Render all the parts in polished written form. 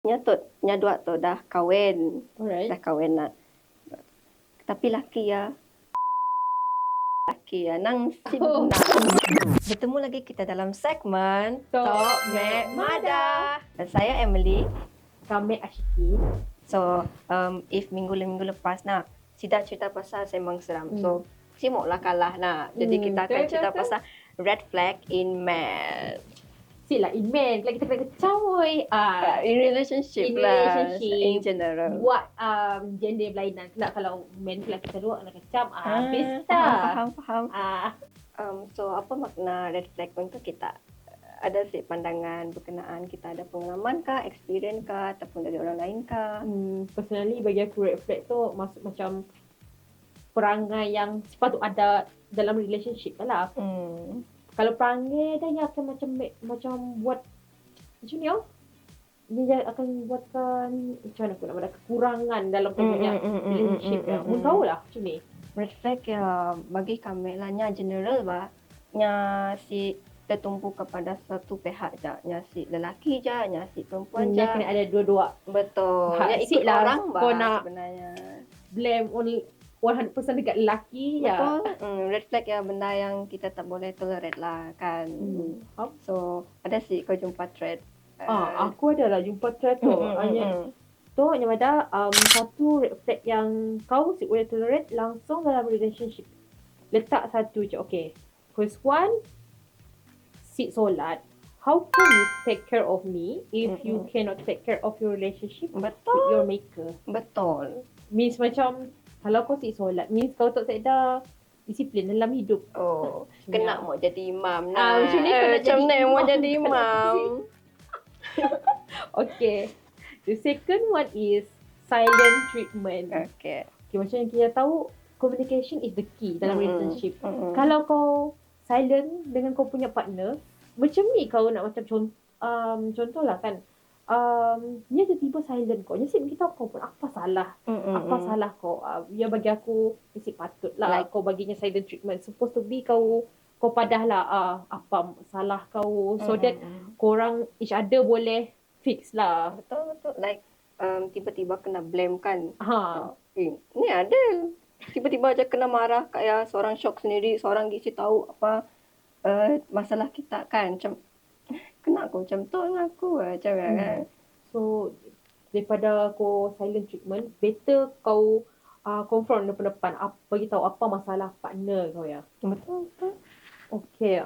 nya dua tu dah kahwin. Alright. Dah kahwin nak. Tapi laki nang sibuk nak. Bertemu lagi kita dalam segmen Tok Mek Mada. Dan saya Emily. Kami Ashiki. So, if minggu lepas nak tidak cerita pasal sembang seram. So, simuklah kalah nak. Jadi kita akan cerita pasal red flag in men. Sila in men. Like kita kena kecawai. In relationship in lah. relationship. In general. Buat gender berlainan. Kelak kalau men kelak kita dua nak kecam. Habis dah. Faham. So, apa makna red flag untuk kita? Ada pandangan berkenaan kita ada pengalaman kah, experience kah, ataupun dari orang lain kah? Personally bagi aku red flag tu maksud macam perangai yang sepatut ada dalam relationship lah. Kalau perangai dia akan macam buat macam ni dia akan buatkan macam mana aku nak ada kekurangan dalam relationship ya. Mun tahu lah macam ni. Red flag ya bagi kami lah nya general bah. Nya si tertumpu kepada satu pihak je. Nya si lelaki je, nya si perempuan je. Dia kena ada dua-dua. Betul. Nya ikut lah orang bah kau nak sebenarnya. Blame only 100% dekat lelaki ya. Betul. Red flag ya benda yang kita tak boleh tolerate lah kan. So ada sih kau jumpa thread. Aku ada lah jumpa thread tu. Tu yang ada satu red flag yang kau si boleh tolerate langsung dalam relationship. Letak satu je. Okay. First one, sit solat. How can you take care of me if you cannot take care of your relationship with your maker? Betul. Means macam kalau kau sit solat, means kau tak sedar disiplin dalam hidup. Kena mau jadi imam nah. Macam ni mau jadi imam. Okay. The second one is silent treatment. Okay, macam yang kita tahu, communication is the key dalam relationship. Kalau kau silent dengan kau punya partner, macam ni kau nak macam contohlah kan, dia tiba-tiba silent kau. Dia asyik kita kau pun apa salah? Apa salah kau? Ya bagi aku mesti patut lah kau baginya silent treatment. Supposed to be kau padah lah apa salah kau so that korang each other boleh fix lah. Betul. Like tiba-tiba kena blame kan. Ni ada. Tiba-tiba aja kena marah kayak seorang shock sendiri, seorang gisi tahu apa masalah kita kan. Macam kena aku macam tu dengan aku macam kan. So daripada kau silent treatment, better kau confront depan-depan, bagi tahu apa masalah partner kau ya. Betul. Okay,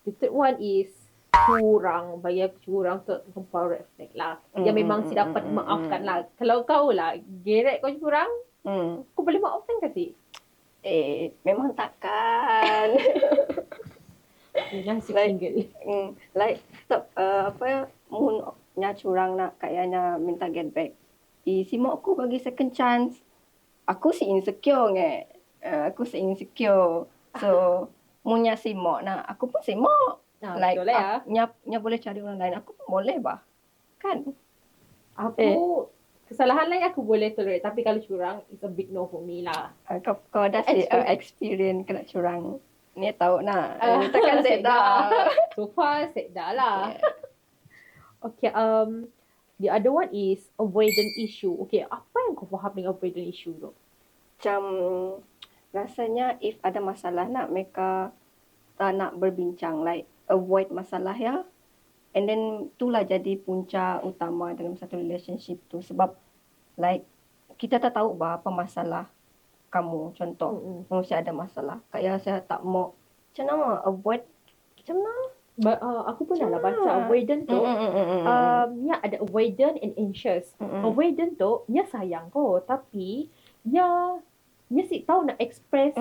the third one is curang. Bagi aku curang tu tempat red flag lah. Yang memang si dapat maafkan lah. Kalau kau lah, gerek kau curang, kau boleh maafkan ke si? Memang takkan. Nasib single. Stop, mun nya curang nak kayaknya minta get back. Si mak aku bagi second chance. Aku si insecure So, munnya si mak nak, aku pun si mak. Betul lah ya. Nya boleh cari orang lain, aku pun boleh bah. Kan? Aku kesalahan lain aku boleh tolerate, tapi kalau curang it's a big no for me lah. Kau ada si experience kena curang. Ni tahu nak. Takkan sedar. So far sedar lah. Okay, the other one is avoidant issue. Okay, apa yang kau faham dengan avoidant issue tu? Macam rasanya if ada masalah nak mereka tak nak berbincang, like avoid masalah ya. And then itulah jadi punca utama dalam satu relationship tu. Sebab like kita tak tahu apa masalah kamu. Contoh, mesti ada masalah. Kayak saya tak mau macam mana avoid macam mana? Aku pernah lah baca avoidant tu. Dia ada avoidant and anxious. Avoidant tu dia sayang kau, tapi dia si tahu nak express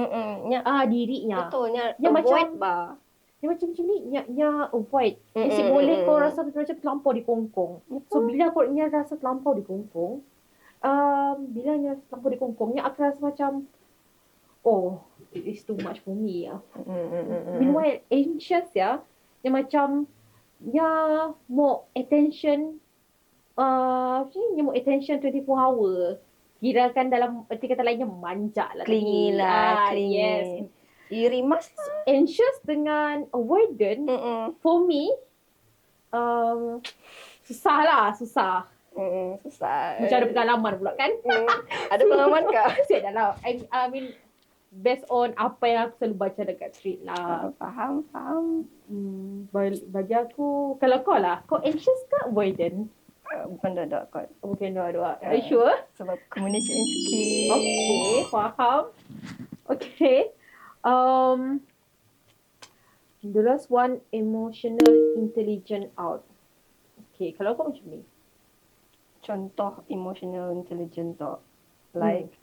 dirinya. Betul, dia avoid bah. Dia macam ni, dia avoid. Dia si boleh kau rasa macam terlampau dikongkong. So bila kau dia rasa terlampau dikongkong, bila dia terlampau dikongkong, dia akan rasa macam it is too much for me ya. Meanwhile anxious ya, dia macam dia mau attention dia mau attention 24 hour. Kirakan dalam erti kata lainnya manja lah. Clingy lah. Clingy. Yes. Rimas Anxious dengan avoidant for me Susah lah, susah. Susah. Macam ada pengalaman pula kan? Ada pengalaman kah? Saya dah lah. I mean, based on apa yang aku selalu baca dekat street lah. Faham. Bagi aku, kalau kau lah, kau anxious ke avoidant? Bukan dua-dua kot. Bukan dua-dua. Are you sure? Sebab communication skill. Okay, faham. Okay. The last one, emotional intelligent out. Okay, kalau kau macam ni. Contoh emotional intelligence tu. Like,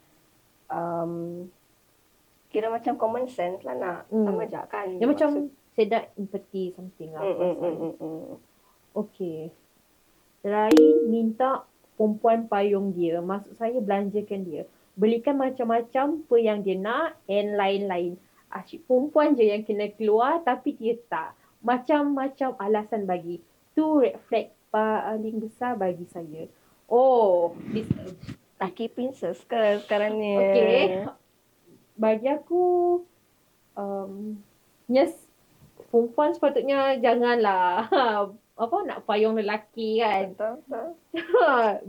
kira macam common sense lah nak. Sama je kan. Yang macam sedap empathy something lah. Okay. Lain minta perempuan payung dia. Maksud saya belanjakan dia. Belikan macam-macam apa yang dia nak and lain-lain. Asyik perempuan je yang kena keluar tapi dia tak. Macam-macam alasan bagi. Tu red flag paling besar bagi saya. Oh, this laki princess ke sekarang ni? Okay. Bagi aku, yes, perempuan sepatutnya janganlah nak payung lelaki kan. Betul.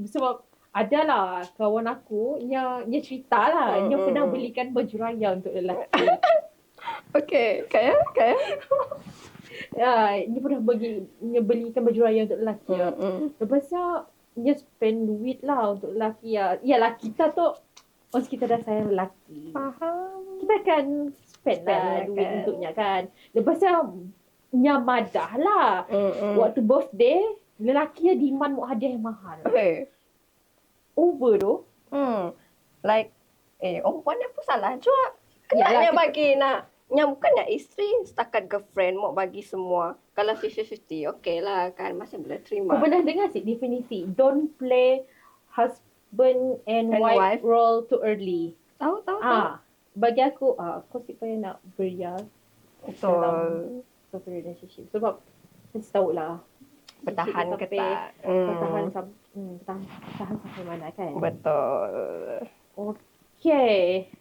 Sebab adalah kawan aku, dia cerita lah, dia pernah belikan baju raya untuk lelaki. Okay, kaya? Ya, dia pernah belikan baju raya untuk lelaki. Lepas tu, dia spend duit lah untuk lelaki. Ya, lelaki kita tu, once kita dah sayang lelaki, Faham. kita akan spend lah duit kan untuknya kan. Lepas tu, nya madah lah. Waktu birthday, lelaki dia demand mau hadiah yang mahal. Okay. Over tu. Like, perempuan ni apa salah juga? Yalah, Kenapa bagi nak? Yang bukannya isteri, setakat girlfriend mau bagi semua. Kalau 50-50, okay lah kan. Masih boleh terima. Kau pernah dengar sih definisi? Don't play husband and wife role too early. Tahu. Bagi aku, kau si payah nak berias dalam satu relationship. Sebab, mesti tahu lah. Bertahan ke tak? Bertahan sampai mana kan? Betul. Okay.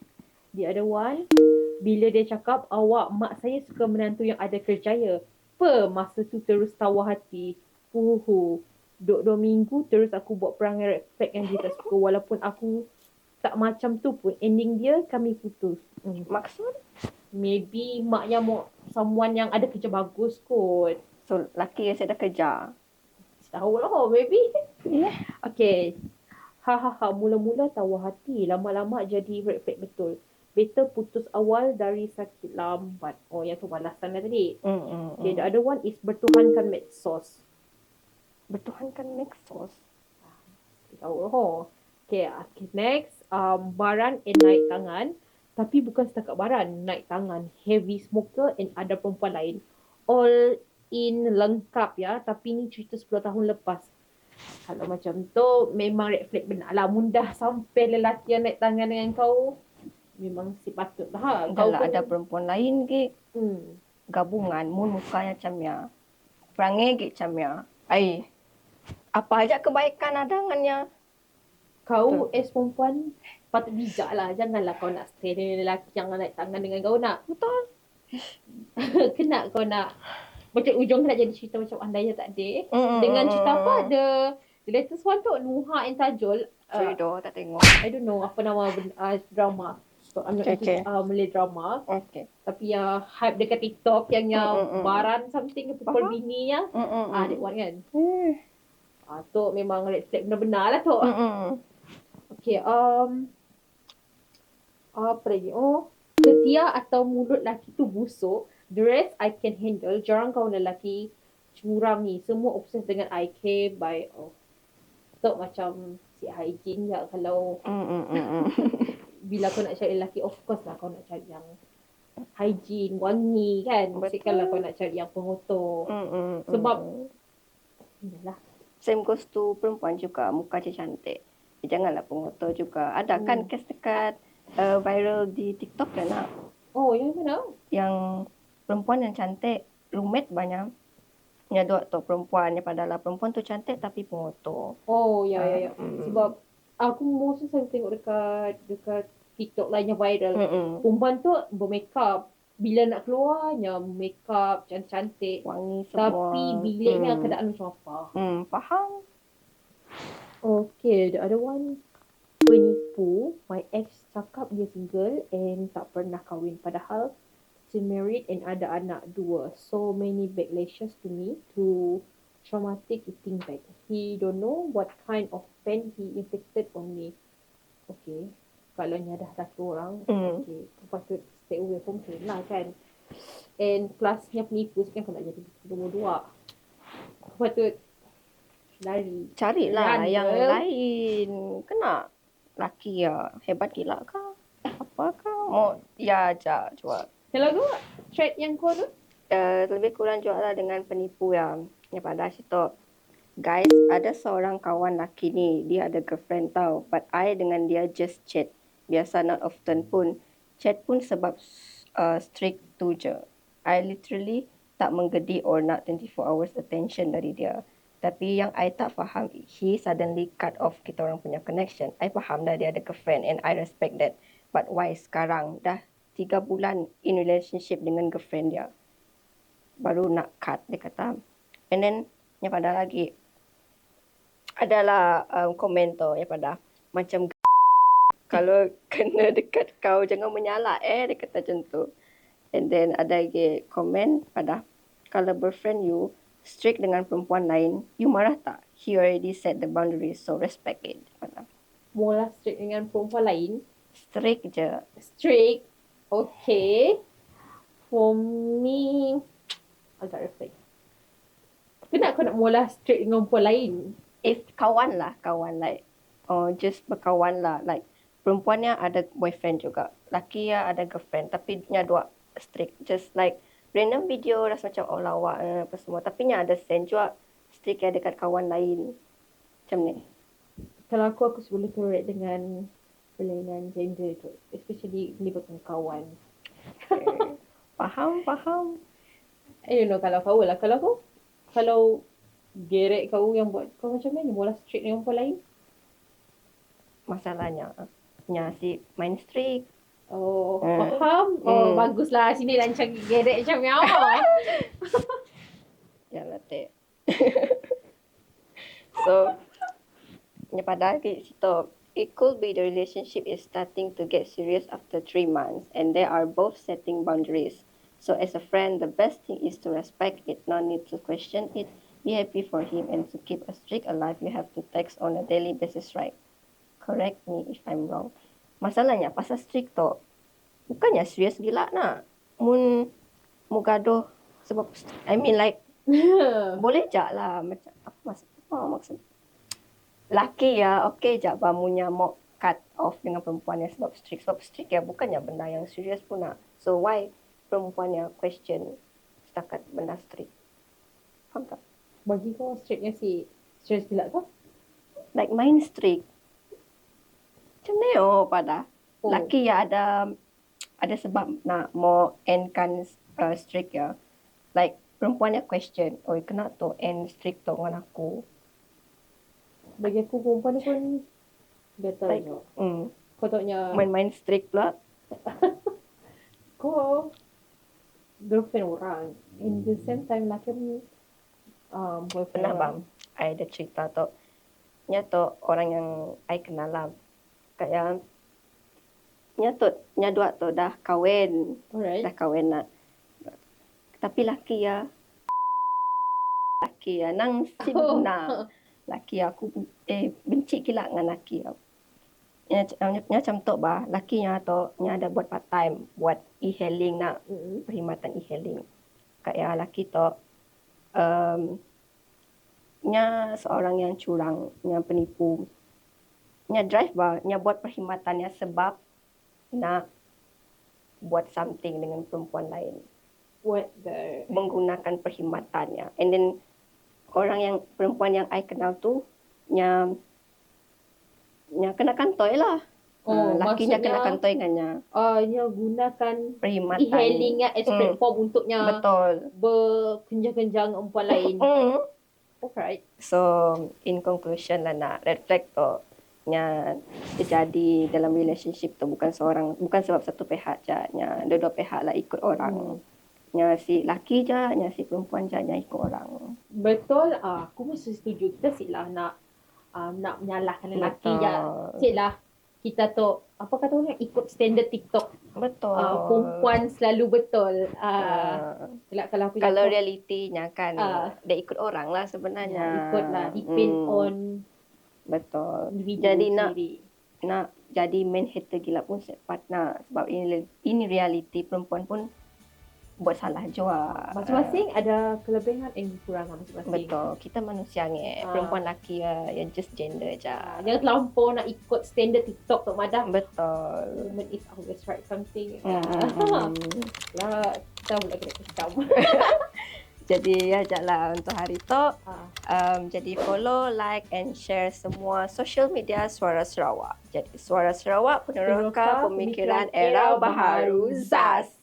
The other one, bila dia cakap, awak mak saya suka menantu yang ada kerjaya. Masa tu terus tawa hati. Duk 2 minggu terus aku buat perangai red flag yang dia tak suka. Walaupun aku tak macam tu pun, ending dia kami putus. Maksud? Maybe maknya mau someone yang ada kerja bagus kot. So, laki yang saya dah kerja. Tahu lah, maybe. Yeah. Okay. Mula-mula tawa hati. Lama-lama jadi red flag betul. Better putus awal dari sakit lambat. Oh, yang tu balasan lah tadi. Okay, the other one is bertuhankan medsos. Bertuhankan medsos. Tahu lah. Okay, next. Baran and naik tangan. Tapi bukan setakat baran. Naik tangan. Heavy smoker and ada perempuan lain. All in lengkap ya. Tapi ni cerita 10 tahun lepas. Kalau macam tu, memang red flag benar lah. Mundah sampai lelaki yang naik tangan dengan kau. Memang si patut lah. Kalau ada perempuan lain ke, gabungan, mukanya macam ya. Perangai ke macam ya. Apa aja kebaikan ada dengannya. Kau as perempuan, patut bijak lah. Janganlah kau nak stay dengan lelaki yang naik tangan dengan kau nak. Betul. Kena kau nak. Macam ujung nak jadi cerita macam andainya tak ada. Dengan cerita apa? The latest one tu, Nuha and Tajul. Tak tengok. I don't know apa nama drama. So, I'm not into Malay drama. Okay. Tapi yang hype dekat TikTok yang baran something pukul bini ya. That one kan. Tu memang red flag benar-benar lah tu. Okay, apa lagi? Setia atau mulut lelaki tu busuk. The rest I can handle. Jarang kau lelaki curang ni. Semua obses dengan I care by tu macam si hygiene ya. Kalau bila kau nak cari lelaki, of course lah kau nak cari yang hygiene, wangi kan. Mestikan lah kau nak cari yang pengotor. Sebab yalah. Same goes to perempuan juga. Muka je cantik. Janganlah pengotor juga. Ada kan kes dekat viral di TikTok kan nak? Oh, yang mana? Yang perempuan yang cantik, roommate banyak. Yang dua tu perempuan. Yang padahal perempuan tu cantik tapi pengotor. Oh, ya. Sebab aku mostly selalu tengok dekat TikTok lah yang viral. Perempuan tu bermakeup. bila nak keluarnya makeup cantik-cantik. Wangi semua. Tapi biliknya keadaan macam apa. Faham. Okay, the other one. Penipu. My ex cakap dia single and tak pernah kahwin. Padahal she married and ada anak 2. So many backlashes to me. To traumatic eating back. He don't know what kind of pain he inflicted on me. Okay. Kalau nya dah satu orang, okay, patut stay away from him lah kan. And plusnya penipu sekarang kau nak jadi nombor 2. Patut lari. Carilah Run, yang girl. lain. Kena laki ya. Hebat gila kah? Apa kah? Mau ya aja cuba. Kalau kau thread yang kau tu? Lebih kurang juga lah dengan penipu yang pada situ. Guys, ada seorang kawan laki ni, dia ada girlfriend tau. But I dengan dia just chat. Biasa not often pun. Chat pun sebab strict tu je. I literally tak menggedi or nak 24 hours attention dari dia. Tapi yang I tak faham, he suddenly cut off kita orang punya connection. I faham dah dia ada girlfriend and I respect that. But why sekarang dah 3 bulan in relationship dengan girlfriend dia, baru nak cut, dia kata. And then yang pada lagi adalah komen tu yang pada macam kalau kena dekat kau jangan menyalak dia kata macam tu. And then ada lagi komen pada kalau boyfriend you strict dengan perempuan lain, you marah tak? He already set the boundaries, so respect it. Pada Mula strict dengan perempuan lain. strict je. Strict. Okay. For me, agak reflect. Kenapa kau nak mula strict dengan perempuan lain? If kawan lah, kawan like just berkawan lah, like perempuannya ada boyfriend juga, laki ya ada girlfriend, tapi nya dua strict, just like random video rasa macam lawak apa semua, tapi nya ada sense juga strict ya dekat kawan lain macam ni. Kalau aku boleh tolerate dengan perlainan gender tu, especially melibatkan kawan. Okay. Faham. I don't know kalau kau lah. Kalau gerek kau yang buat kau macam mana mula strict dengan perempuan lain? Masalahnya nya si main strict. Oh, faham. Oh, baguslah sini rancang gerek macam ni. Ya lah teh. So, nya pada situ, it could be the relationship is starting to get serious after 3 months and they are both setting boundaries. So as a friend, the best thing is to respect it, no need to question it. Be happy for him and to keep a streak alive, you have to text on a daily basis, right? Correct me if I'm wrong. Masalahnya pasal streak tu, bukannya serius gila nak. Mun gaduh sebab I mean like boleh je lah macam apa maksud laki ya okey je bamunya mau cut off dengan perempuan yang sebab strict ya bukannya benda yang serius pun nak. So why perempuannya question setakat benda strict? Faham tak? Bagi kau strictnya si serius gila kau? Like main strict macam ni pada laki ya ada sebab nak mau endkan strict ya, like perempuannya question, oi kena tu end strict tu dengan aku. Bagi aku perempuan ni pun better Like, je. Kau tahunya main strict pula. kau girlfriend orang. In the same time laki ni boyfriend Pernah orang. bang, I ada cerita tu. Nya tu orang yang I kenal lah. Kayak nya dua tu dah kahwin. Alright. Dah kahwin nak. Tapi laki ya nang sibuna. Laki aku benci gila dengan laki ya. Nya macam tu bah, laki nya tu nya ada buat part time, buat e-hailing nak, perkhidmatan e-hailing. Kayak laki tu nya seorang yang curang, nya penipu. Nya drive bah, nya buat perkhidmatannya sebab nak buat something dengan perempuan lain. What the Menggunakan perkhidmatannya. And then perempuan yang I kenal tu nya kena kantoi lah. Lakinya maksudnya, kena kantoi dengannya. Nya gunakan Perkhidmatan. e-hailingnya as platform untuknya Betul. berkenjang-kenjang dengan perempuan lain. Alright. So, in conclusion lah nak red flag tu, nya terjadi dalam relationship tu bukan sebab satu pihak je, nya dua-dua pihak lah ikut orang. Nya si laki je, nya si perempuan je nya ikut orang. Betul, aku mesti setuju. Kita siklah nak menyalahkan lelaki je. Betul. Siklah kita tu, apa kata orang, ikut standard TikTok. Betul. Perempuan selalu betul. Kalau aku Kalau cakap, realitinya kan dia ikut orang lah sebenarnya. ikutlah, depend on betul. individu Jadi sendiri. nak jadi main hater gila pun sempat nak, sebab ini reality perempuan pun buat salah juga. Masing-masing ada kelebihan dan kekurangan masing-masing. Betul. Kita manusia ni, perempuan lelaki yang just gender je. Jangan terlampau nak ikut standard TikTok tu Madah. Betul. Woman is always right something. Lah, kita pula kena kecam. Jadi ajaklah untuk hari tu. Jadi follow, like and share semua social media Suara Sarawak. Jadi Suara Sarawak, peneroka pemikiran era baharu. ZAS.